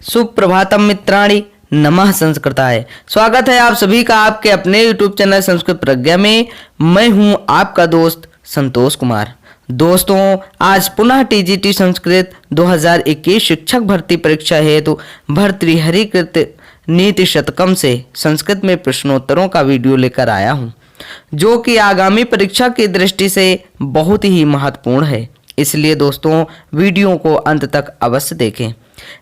सुप्रभातम मित्राणि, नमः संस्कृताय। स्वागत है आप सभी का आपके अपने YouTube चैनल संस्कृत प्रज्ञा में। मैं हूं आपका दोस्त संतोष कुमार। दोस्तों, आज पुनः टीजीटी संस्कृत 2021 शिक्षक भर्ती परीक्षा हेतु भर्तृहरिकृत नीति शतकम से संस्कृत में प्रश्नोत्तरों का वीडियो लेकर आया हूं, जो कि आगामी परीक्षा की दृष्टि से बहुत ही महत्वपूर्ण है। इसलिए दोस्तों, वीडियो को अंत तक अवश्य देखें।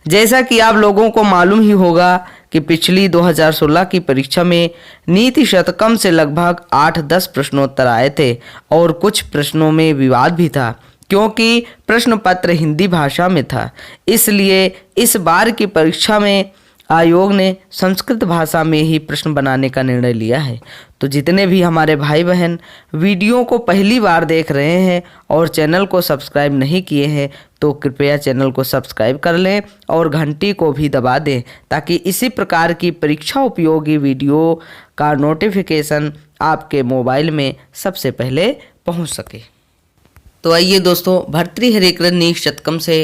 जैसा कि आप लोगों को मालूम ही होगा कि पिछली 2016 की परीक्षा में नीति शतकम से लगभग 8-10 प्रश्नोत्तर आए थे और कुछ प्रश्नों में विवाद भी था, क्योंकि प्रश्न पत्र हिंदी भाषा में था। इसलिए इस बार की परीक्षा में आयोग ने संस्कृत भाषा में ही प्रश्न बनाने का निर्णय लिया है। तो जितने भी हमारे भाई बहन वीडियो को पहली बार देख रहे हैं और चैनल को सब्सक्राइब नहीं किए हैं, तो कृपया चैनल को सब्सक्राइब कर लें और घंटी को भी दबा दें, ताकि इसी प्रकार की परीक्षा उपयोगी वीडियो का नोटिफिकेशन आपके मोबाइल में सबसे पहले पहुंच सके। तो आइए दोस्तों, भर्तृहरिकृत नीति शतकम से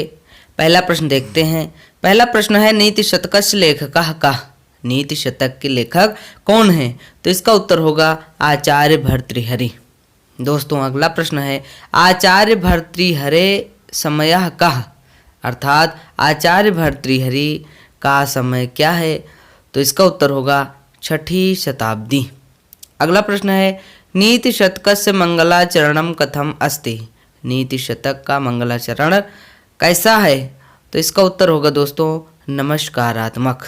पहला प्रश्न देखते हैं। पहला प्रश्न है, नीति शतकस्य लेखकः कः? नीति शतक के लेखक कौन है? तो इसका उत्तर होगा आचार्य भर्तृहरि। दोस्तों, अगला प्रश्न है, आचार्य भर्तृहरे समयः कः? अर्थात आचार्य भर्तृहरि का समय क्या है? तो इसका उत्तर होगा 6ठी शताब्दी। अगला प्रश्न है, नीति शतकस्य मंगलाचरणम कथम अस्ति? नीति शतक का मंगलाचरण कैसा है? तो इसका उत्तर होगा दोस्तों नमस्कारात्मक।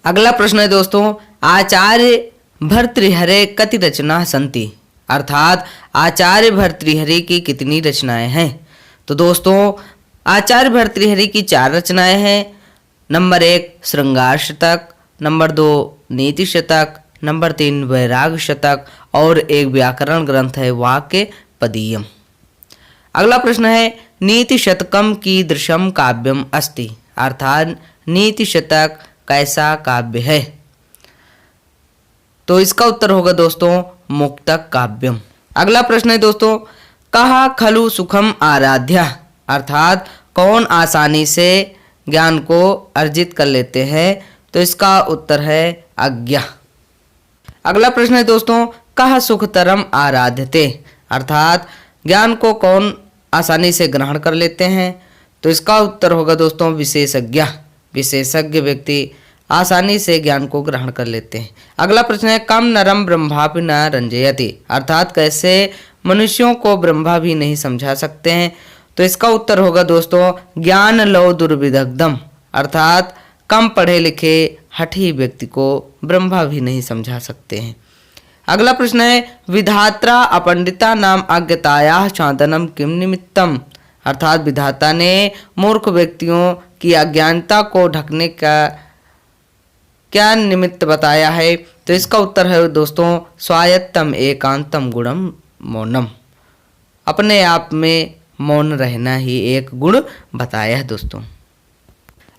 अगला प्रश्न है दोस्तों, आचार्य भर्तृहरे कति रचना सन्ति? अर्थात आचार्य भर्तृहरि की कितनी रचनाएं हैं? तो दोस्तों, आचार्य भर्तृहरि की 4 रचनाएं हैं। नंबर 1 श्रृंगार शतक, नंबर 2 नीति शतक, नंबर 3 वैराग शतक और एक व्याकरण ग्रंथ है वाक्य पदीयम। अगला प्रश्न है, नीति शतकम कीदृशम काव्यम अस्ति? अर्थात नीति शतक कैसा काव्य है? तो इसका उत्तर होगा दोस्तों मुक्तक काव्यम। अगला प्रश्न है दोस्तों, कहा खलु सुखम आराध्य? अर्थात कौन आसानी से ज्ञान को अर्जित कर लेते हैं? तो इसका उत्तर है अज्ञा। अगला प्रश्न है दोस्तों, कहा सुखतरम आराध्यते? अर्थात ज्ञान को कौन आसानी से ग्रहण कर लेते हैं? तो इसका उत्तर होगा दोस्तों विशेषज्ञ। विशेषज्ञ व्यक्ति आसानी से ज्ञान को ग्रहण कर लेते हैं। अगला प्रश्न है, कम नरम ब्रह्मापि न रंजयति? अर्थात कैसे मनुष्यों को ब्रह्मा भी नहीं समझा सकते हैं? तो इसका उत्तर होगा दोस्तों ज्ञान लौ दुर्विदग्धम। अर्थात कम पढ़े लिखे हठी व्यक्ति को ब्रह्मा भी नहीं समझा सकते हैं। अगला प्रश्न है, विधात्रा अपंडिता नाम अज्ञतायाः छादनम किम निमित्तम? अर्थात विधाता ने मूर्ख व्यक्तियों की अज्ञानता को ढकने का क्या निमित्त बताया है? तो इसका उत्तर है दोस्तों स्वायत्तम एकांतम गुणम मौनम। अपने आप में मौन रहना ही एक गुण बताया है दोस्तों।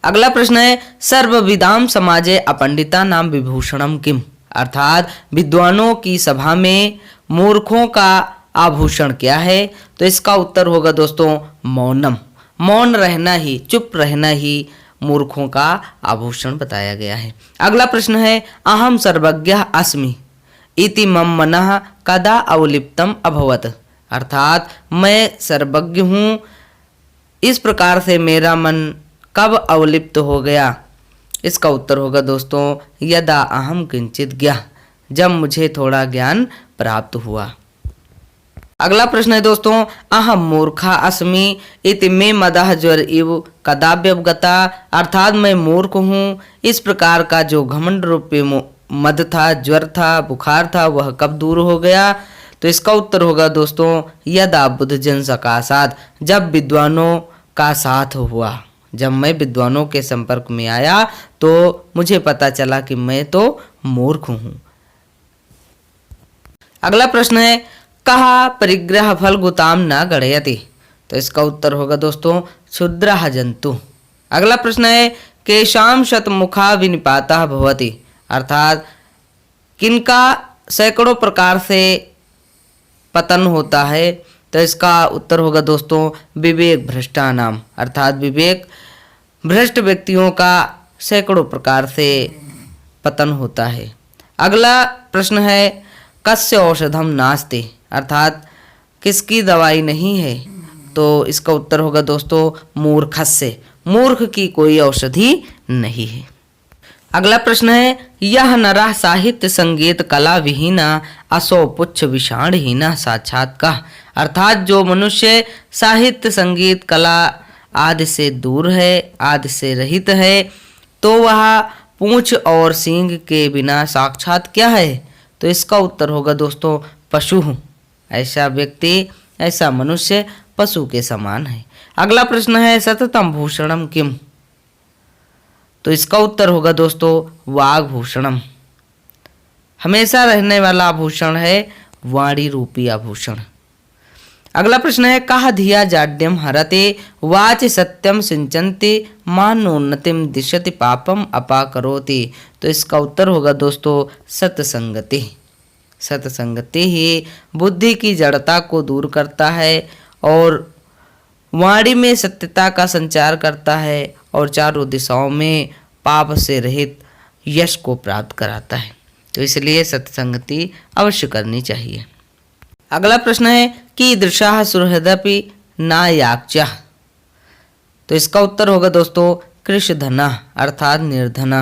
अगला प्रश्न है, सर्वविदाम समाजे अपंडिता नाम विभूषणम किम? अर्थात विद्वानों की सभा में मूर्खों का आभूषण क्या है? तो इसका उत्तर होगा दोस्तों मौनम। मौन रहना ही, चुप रहना ही मूर्खों का आभूषण बताया गया है। अगला प्रश्न है, अहम सर्वज्ञः अस्मि इति मम मनः कदा अवलिप्तम अभवत? अर्थात मैं सर्वज्ञ हूँ, इस प्रकार से मेरा मन कब अवलिप्त हो गया? इसका उत्तर होगा दोस्तों यदा अहम किंचित ज्ञः, जब मुझे थोड़ा ज्ञान प्राप्त हुआ। अगला प्रश्न है दोस्तों, अहम मूर्खा अस्मि इति मे मदः ज्वर इव कदाव्यवगता? अर्थात मैं मूर्ख हूँ, इस प्रकार का जो घमंड रूपी मद था, ज्वर था, बुखार था, वह कब दूर हो गया? तो इसका उत्तर होगा दोस्तों यदा बुद्ध जन सकाशात, जब विद्वानों का साथ हुआ। जब मैं विद्वानों के संपर्क में आया तो मुझे पता चला कि मैं तो मूर्ख हूँ। अगला प्रश्न है, कहा परिग्रह फल गुताम न गणयति? तो इसका उत्तर होगा दोस्तों क्षुद्रः जंतु। अगला प्रश्न है, केशाम शतमुखा विनिपातः भवति? अर्थात किनका सैकड़ों प्रकार से पतन होता है? तो इसका उत्तर होगा दोस्तों विवेक भ्रष्टा नाम। अर्थात विवेक भ्रष्ट व्यक्तियों का सैकड़ों प्रकार से पतन होता है। अगला प्रश्न है कस्य औषधम नास्ति, अर्थात किसकी दवाई नहीं है? तो इसका उत्तर होगा दोस्तों मूर्खस्य, मूर्ख की कोई औषधि नहीं है। अगला प्रश्न है यह नरः साहित्य संगीत कला विहीना असो पुच्छ विषाणहीना साक्षात का, अर्थात जो मनुष्य साहित्य संगीत कला आदि से दूर है, आदि से रहित है, तो वह पूंछ और सींग के बिना साक्षात क्या है? तो इसका उत्तर होगा दोस्तों पशु। ऐसा व्यक्ति, ऐसा मनुष्य पशु के समान है। अगला प्रश्न है सततम भूषणम किम, तो इसका उत्तर होगा दोस्तों वाग्भूषणम। हमेशा रहने वाला आभूषण है वाणी रूपी आभूषण। अगला प्रश्न है कहा धिया जाड्यम हरते वाच सत्यम सिंचन्ति मानोन्नतिम दिशति पापम अपाकरोति, तो इसका उत्तर होगा दोस्तों सत्संगति। सत्संगति ही बुद्धि की जड़ता को दूर करता है और वाणी में सत्यता का संचार करता है और चारों दिशाओं में पाप से रहित यश को प्राप्त कराता है। तो इसलिए सत्संगति अवश्य करनी चाहिए। अगला प्रश्न है कीदृशाः सुहृदपि न याक्चा, तो इसका उत्तर होगा दोस्तों कृषधना अर्थात निर्धना।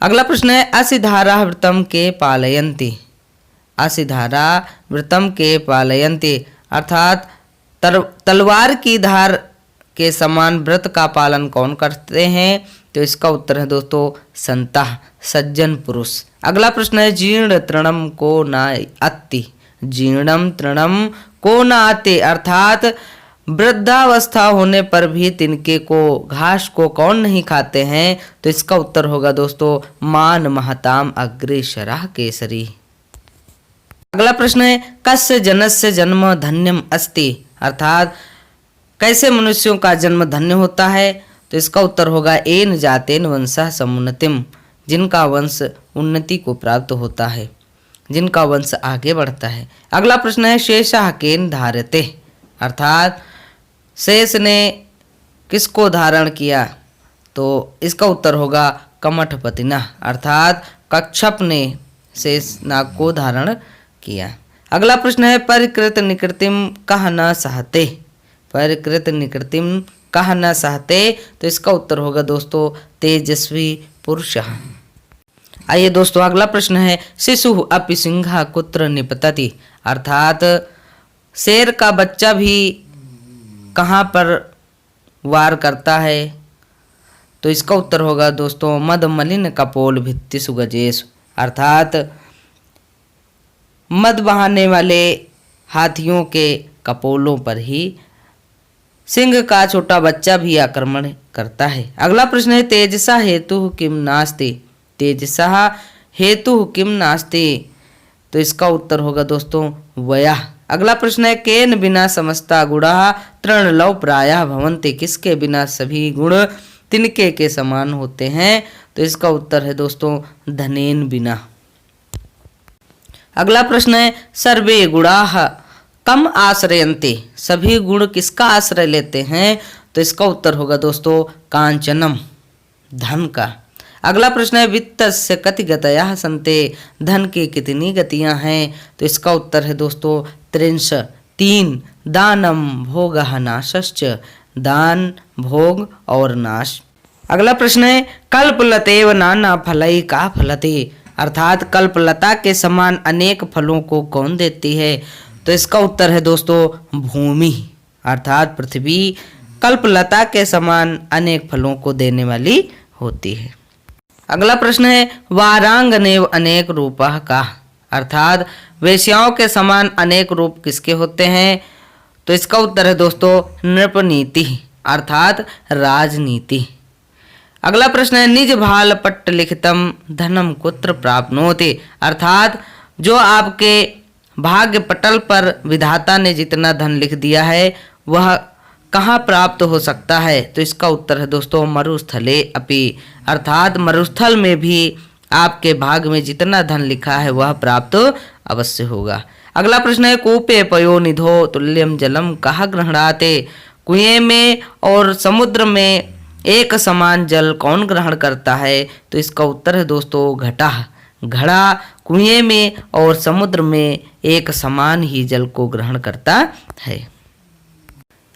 अगला प्रश्न है असिधारा व्रतम के पालयन्ति, असिधारा व्रतम के पालयन्ति अर्थात तलवार की धार के समान व्रत का पालन कौन करते हैं? तो इसका उत्तर है दोस्तों संतः सज्जन पुरुष। अगला प्रश्न है जीर्ण तृणम को न अत्ति, जीर्णम तृणम को न आते अर्थात वृद्धावस्था होने पर भी तिनके को घास को कौन नहीं खाते हैं? तो इसका उत्तर होगा दोस्तों मान महताम अग्रेसरा केसरी। अगला प्रश्न है कस्य जनस्य जन्म धन्यम अस्ति, अर्थात कैसे मनुष्यों का जन्म धन्य होता है? तो इसका उत्तर होगा एन जातेन वंशः समुन्नतिम, जिनका वंश उन्नति को प्राप्त होता है, जिनका वंश आगे बढ़ता है। अगला प्रश्न है शेषः केन धारते, अर्थात शेष ने किसको धारण किया? तो इसका उत्तर होगा कमठपतिना अर्थात कच्छप ने शेष नाग को धारण किया। अगला प्रश्न है परिकृत निकृतिम कह न सहते, परिकृत निकृतिम कह न सहते, तो इसका उत्तर होगा दोस्तों तेजस्वी पुरुष। आइए दोस्तों अगला प्रश्न है शिशु अपि सिंह कुत्र निपतति, अर्थात शेर का बच्चा भी कहाँ पर वार करता है? तो इसका उत्तर होगा दोस्तों मद मलिन कपोल भित्ति सुगजेश, अर्थात मद बहाने वाले हाथियों के कपोलों पर ही सिंह का छोटा बच्चा भी आक्रमण करता है। अगला प्रश्न है तेजसा हेतु किम नास्ति, तेजसा हेतु किम नास्ति, तो इसका उत्तर होगा दोस्तों वया। अगला प्रश्न है केन बिना समस्ता गुणा तृणलव प्रायः भवन्ति, किसके बिना सभी गुण तिनके के समान होते हैं? तो इसका उत्तर है दोस्तों धनेन बिना। अगला प्रश्न है सर्वे गुणाः कम आश्रयन्ते, सभी गुण किसका आश्रय लेते हैं? तो इसका उत्तर होगा दोस्तों कांचनम धन का। अगला प्रश्न है वित्तस्य कति गतयः सन्ते, धन की कितनी गतियां हैं? तो इसका उत्तर है दोस्तों त्रिंश 3, दानम भोगः नाशश्च, दान भोग और नाश। अगला प्रश्न है कल्पलतेव नाना फलै का फलते, अर्थात कल्पलता के समान अनेक फलों को कौन देती है? तो इसका उत्तर है दोस्तों भूमि, अर्थात पृथ्वी कल्पलता के समान अनेक फलों को देने वाली होती है। अगला प्रश्न है वारांगनेव अनेक रूपः का, अर्थात वेश्याओं के समान अनेक रूप किसके होते हैं? तो इसका उत्तर है दोस्तों नृपनीति, अर्थात राजनीति। अगला प्रश्न है निज भाल पट्ट लिखितम धनम कुत्र प्राप्नोति, अर्थात जो आपके भाग्य पटल पर विधाता ने जितना धन लिख दिया है वह कहाँ प्राप्त हो सकता है? तो इसका उत्तर है दोस्तों मरुस्थले अपि, अर्थात मरुस्थल में भी आपके भाग्य में जितना धन लिखा है वह प्राप्त अवश्य होगा। अगला प्रश्न है कूपे पयो निधो तुल्यम जलम कहाँ ग्रहणाते, कुएं में और समुद्र में एक समान जल कौन ग्रहण करता है? तो इसका उत्तर है दोस्तों घटा। घड़ा कुएं में और समुद्र में एक समान ही जल को ग्रहण करता है।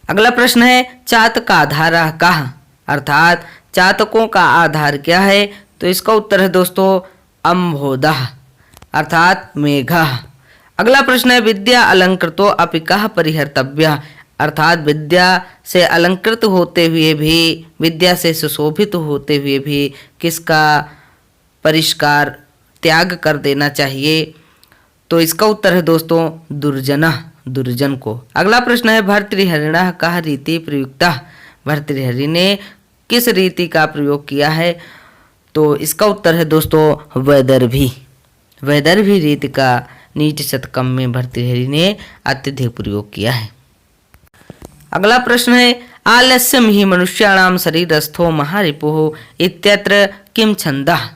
अगला प्रश्न है चातक आधार कः, अर्थात चातकों का आधार क्या है? तो इसका उत्तर है दोस्तों अम्भोदः, अर्थात मेघः। अगला प्रश्न है विद्या अलंकृतो अपि कः परिहर्तव्यः, अर्थात विद्या से अलंकृत होते हुए भी, विद्या से सुशोभित होते हुए भी किसका परिष्कार त्याग कर देना चाहिए? तो इसका उत्तर है दोस्तों दुर्जनः, दुर्जन को। अगला प्रश्न है भर्तृहरिणः कः रीति प्रयुक्तः, भर्तृहरि ने किस रीति का प्रयोग किया है? तो इसका उत्तर है दोस्तों वैदर्भी। वैदर्भी रीति का नीति शतकम में भर्तृहरि ने अत्यधिक प्रयोग किया है। अगला प्रश्न है आलस्यम ही मनुष्याणाम शरीरस्थो महारिपुः इत्यत्र किम छंदः,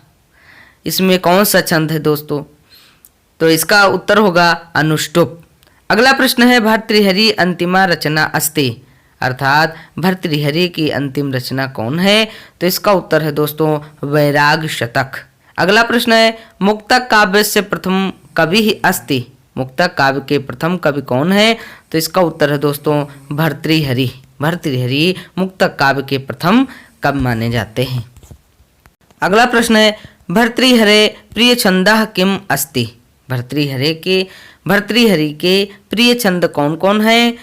इसमें कौन सा छंद है दोस्तों? तो इसका उत्तर होगा अनुष्टुप। अगला प्रश्न है भर्तृहरि अंतिमा रचना अस्ति, अर्थात भर्तृहरि की अंतिम रचना कौन है? तो इसका उत्तर है दोस्तों वैराग शतक। अगला प्रश्न है मुक्तक काव्य से प्रथम कवि ही अस्ति, मुक्तक काव्य के प्रथम कवि कौन है? तो इसका उत्तर है दोस्तों भर्तृहरि। भर्तृहरि मुक्तक काव्य के प्रथम कवि माने जाते हैं। अगला प्रश्न है भर्तृहरे प्रिय छंदः किम अस्ति, भर्तृहरि के प्रिय छंद कौन कौन है?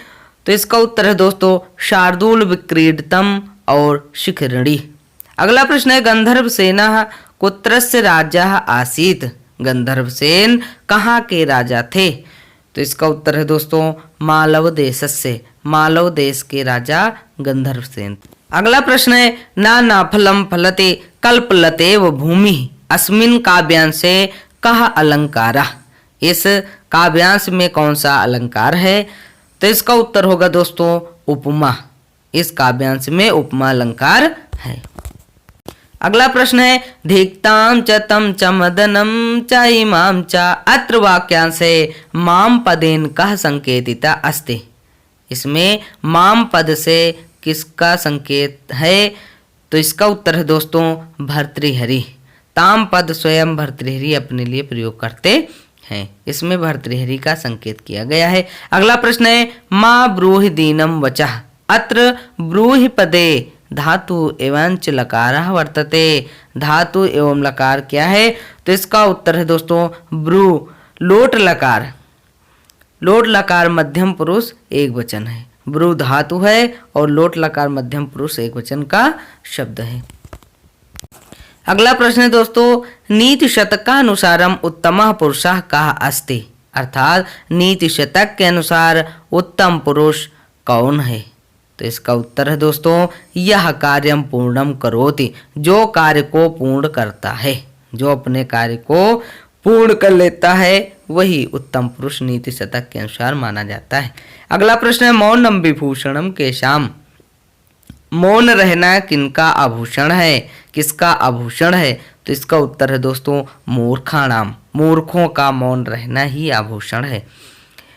तो इसका उत्तर है दोस्तों शार्दूल, विक्रीडतम और शिखरिणी। अगला प्रश्न है गंधर्वसेनः कुत्रस्य राजा आसीत्, गंधर्वसेन कहाँ के राजा थे? तो इसका उत्तर है दोस्तों मालव देश से, मालव देश के राजा गंधर्वसेन। अगला प्रश्न है नाना फलम फलते कल्पलतेव भूमि अस्मिन् काव्यांशे कः अलंकारः, इस काव्यांश में कौन सा अलंकार है? तो इसका उत्तर होगा दोस्तों उपमा। इस काव्यांश में उपमा अलंकार है। अगला प्रश्न है धीक्तां च तम च मदनम च इमां च अत्र वाक्यांशे माम पदेन कः संकेतिता अस्ति, इसमें माम पद से किसका संकेत है? तो इसका उत्तर है दोस्तों भर्तृहरि। ताम पद स्वयं भर्तृहरि अपने लिए प्रयोग करते हैं, इसमें भर्तृहरि का संकेत किया गया है। अगला प्रश्न है माँ ब्रूहि दीनम वचः अत्र ब्रूहि पदे धातु एवं च लकारः वर्तते, धातु एवं लकार क्या है? तो इसका उत्तर है दोस्तों ब्रू, लोट लकार। लोट लकार मध्यम पुरुष एक वचन है, ब्रू धातु है और लोट लकार मध्यम पुरुष एक वचन का शब्द है। अगला प्रश्न है दोस्तों नीति शतकानुसारम उत्तमः पुरुषः कः अस्ति, अर्थात नीति शतक के अनुसार उत्तम पुरुष कौन है? तो इसका उत्तर है दोस्तों यह कार्यम पूर्णम करोति, जो कार्य को पूर्ण करता है, जो अपने कार्य को पूर्ण कर लेता है वही उत्तम पुरुष नीति शतक के अनुसार माना जाता है। अगला प्रश्न है मौनम विभूषणम केशाम, मौन रहना किनका आभूषण है, किसका आभूषण है? तो इसका उत्तर है दोस्तों मूर्खाणाम, मूर्खों का मौन रहना ही आभूषण है।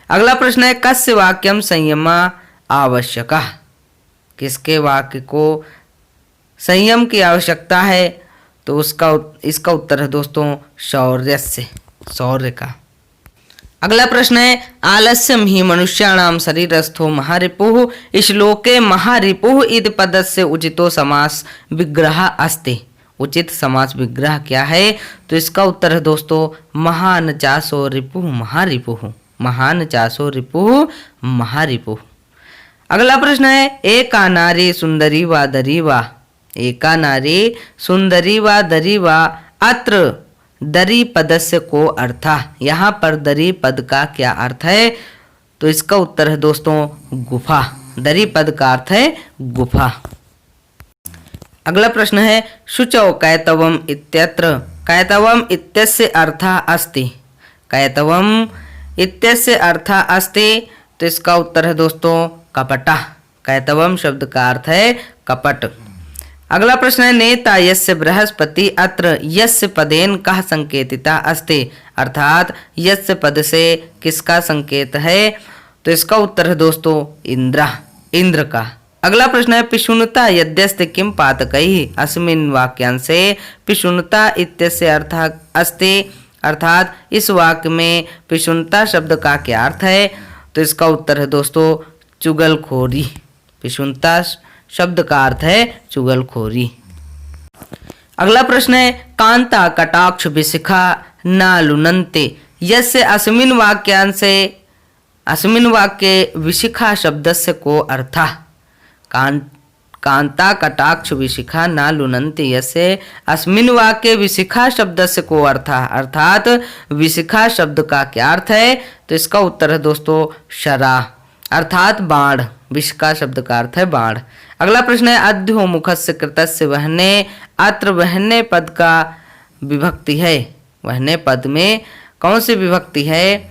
अगला प्रश्न है कस्य वाक्यम संयम आवश्यकः, किसके वाक्य को संयम की आवश्यकता है? तो इसका उत्तर है दोस्तों शौर्य से, शौर्य का। अगला प्रश्न है आलस्यम ही मनुष्याणाम शरीरस्थो महारिपुः श्लोके महारिपुः इति पदस्य उचितो समास विग्रह अस्ति, उचित समास विग्रह क्या है? तो इसका उत्तर है दोस्तों महान चासो रिपुः महारिपुः, महान चासो रिपुः महारिपुः। अगला प्रश्न है एका नारी सुंदरी वा दरी वा, एका नारी सुंदरी वा दरी वा अत्र दरी पदस्य को अर्थ, यहाँ पर दरी पद का क्या अर्थ है? तो इसका उत्तर है दोस्तों गुफा, दरी पद का अर्थ है गुफा। अगला प्रश्न है शुचौ कैतवम इत्यत्र कैतवम इत्यस्य अर्थः अस्ति, कैतवम इत्यस्य अर्थः अस्ति, तो इसका उत्तर है दोस्तों कपटः, कैतवम शब्द का अर्थ है कपट। अगला प्रश्न है नेता यस्य बृहस्पति अत्र यस्य पदेन कः संकेतिता अस्ति, अर्थात यस्य पद से किसका संकेत है? तो इसका उत्तर है दोस्तों इंद्र, इंद्र का। अगला प्रश्न है पिशुनता यद्यस्ति किम पातकैः अस्मिन् वाक्यांशे पिशुनता इत्यस्य अर्थः अस्ति, अर्थात इस वाक्य में पिशुनता शब्द का क्या अर्थ है? तो इसका उत्तर है दोस्तों चुगलखोरी। पिशुनता शब्द का अर्थ है चुगलखोरी। अगला प्रश्न है कांता कटाक्ष विशिखा न लुनन्ते यस्य अस्मिन् वाक्यांशे अस्मिन् वाक्ये विशिखा शब्दस्य को अर्थः। कांता कटाक्ष विशिखा न लुनन्ति यस्य अस्मिन् वाक्ये विशिखा शब्दस्य को अर्थः, अर्थात विशिखा शब्द का क्या अर्थ है? तो इसका उत्तर है दोस्तों शरा अर्थात बाण। विशिखा शब्द का अर्थ है बाण। अगला प्रश्न है अध्योमुखस्य कृतस्य वहने, अत्र वहने पद का विभक्ति है। वहने पद में कौन सी विभक्ति है?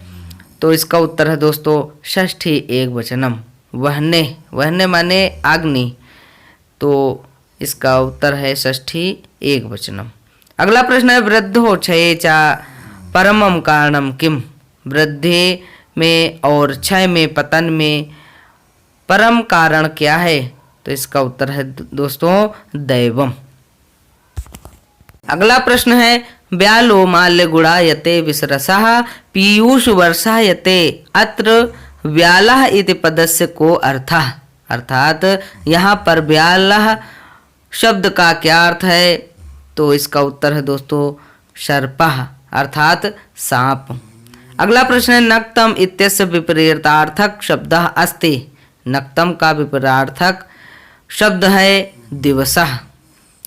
तो इसका उत्तर है दोस्तों षष्ठी एकवचनम। वहने, वहने माने अग्नि, तो इसका उत्तर है षष्ठी एकवचनम। अगला प्रश्न है वृद्धो क्षये च परमम कारणम किम। वृद्धि में और क्षय में पतन में परम कारण क्या है? तो इसका उत्तर है दोस्तों दैवम। अगला प्रश्न है व्यालो माल्य गुणायते विसरसः पीयूष वर्षायते अत्र व्यालः इति पदस्य को अर्थः, अर्थात यहाँ पर व्यालः शब्द का क्या अर्थ है? तो इसका उत्तर है दोस्तों सर्पः अर्थात सांप। अगला प्रश्न है नक्तम इत्यस्य विपरीतार्थक शब्दः अस्ति। नक्तम का विपरीतार्थक शब्द है दिवसः।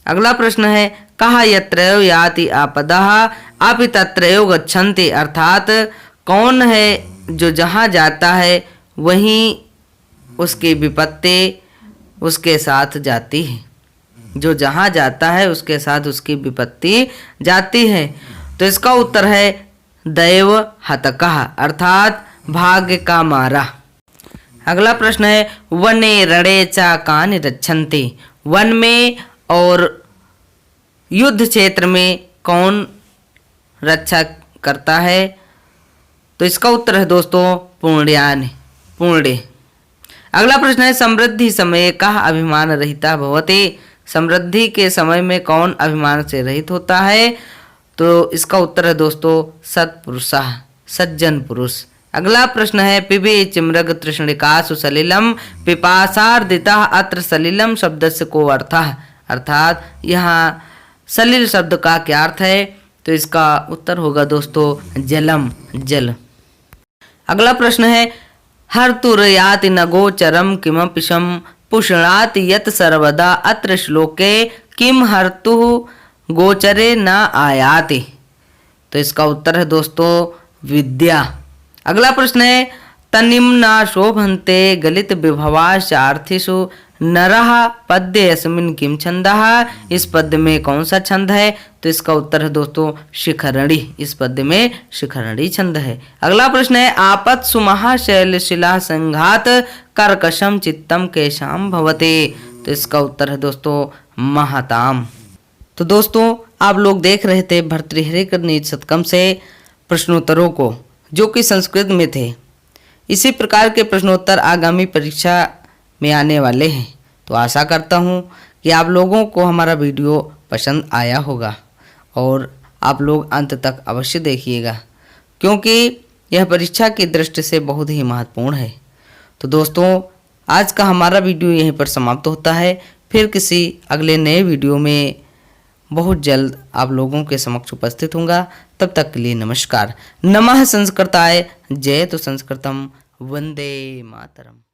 अगला प्रश्न है कहा यत्रैव याति आपदः अपि तत्रैव गच्छन्ति, अर्थात कौन है जो जहाँ जाता है वहीं उसकी विपत्ति उसके साथ जाती है। जो जहाँ जाता है उसके साथ उसकी विपत्ति जाती है। तो इसका उत्तर है दैव हतकः अर्थात भाग्य का मारा। अगला प्रश्न है वने रणे च कानि रक्षन्ति। वन में और युद्ध क्षेत्र में कौन रक्षा करता है? तो इसका उत्तर है दोस्तों पुण्यानि, पुण्य। अगला प्रश्न है समृद्धि समय कः अभिमान रहिता भवति। समृद्धि के समय में कौन अभिमान से रहित होता है? तो इसका उत्तर है दोस्तों सत्पुरुषः, सज्जन पुरुष। अगला प्रश्न है पिबे चिमृग तृष्णिकासु सलिलम पिपासार्दितः अत्र सलिलम शब्दस्य को अर्थः, अर्थात यहाँ सलिल शब्द का क्या अर्थ है? तो इसका उत्तर होगा दोस्तों जलम, जल। अगला प्रश्न है हर्तुर्याति न गोचरम किमपिशम पुष्णाति यत् सर्वदा अत्र श्लोके किम हर्तुः गोचरे न आयाति। तो इसका उत्तर है दोस्तों विद्या। अगला प्रश्न है तनिम्ना शोभन्ते गलित विभवाचार्थिषु नरः पद्य अस्मिन् किम छंदः। इस पद्य में कौन सा छंद है? तो इसका उत्तर है दोस्तों शिखरणी। इस पद्य में शिखरणी छंद है। अगला प्रश्न है आपत्सु महाशैलशिला संघात कर्कशम चित्तम केशाम भवते। तो इसका उत्तर है दोस्तों महताम। तो दोस्तों आप लोग देख रहे थे भर्तृहरि कृत शतकम से प्रश्नोत्तरों को जो कि संस्कृत में थे। इसी प्रकार के प्रश्नोत्तर आगामी परीक्षा में आने वाले हैं। तो आशा करता हूँ कि आप लोगों को हमारा वीडियो पसंद आया होगा और आप लोग अंत तक अवश्य देखिएगा, क्योंकि यह परीक्षा की दृष्टि से बहुत ही महत्वपूर्ण है। तो दोस्तों आज का हमारा वीडियो यहीं पर समाप्त होता है। फिर किसी अगले नए वीडियो में बहुत जल्द आप लोगों के समक्ष उपस्थित होऊंगा। तब तक के लिए नमस्कार। नमः संस्कृताय, जय तो संस्कृतम, वंदे मातरम।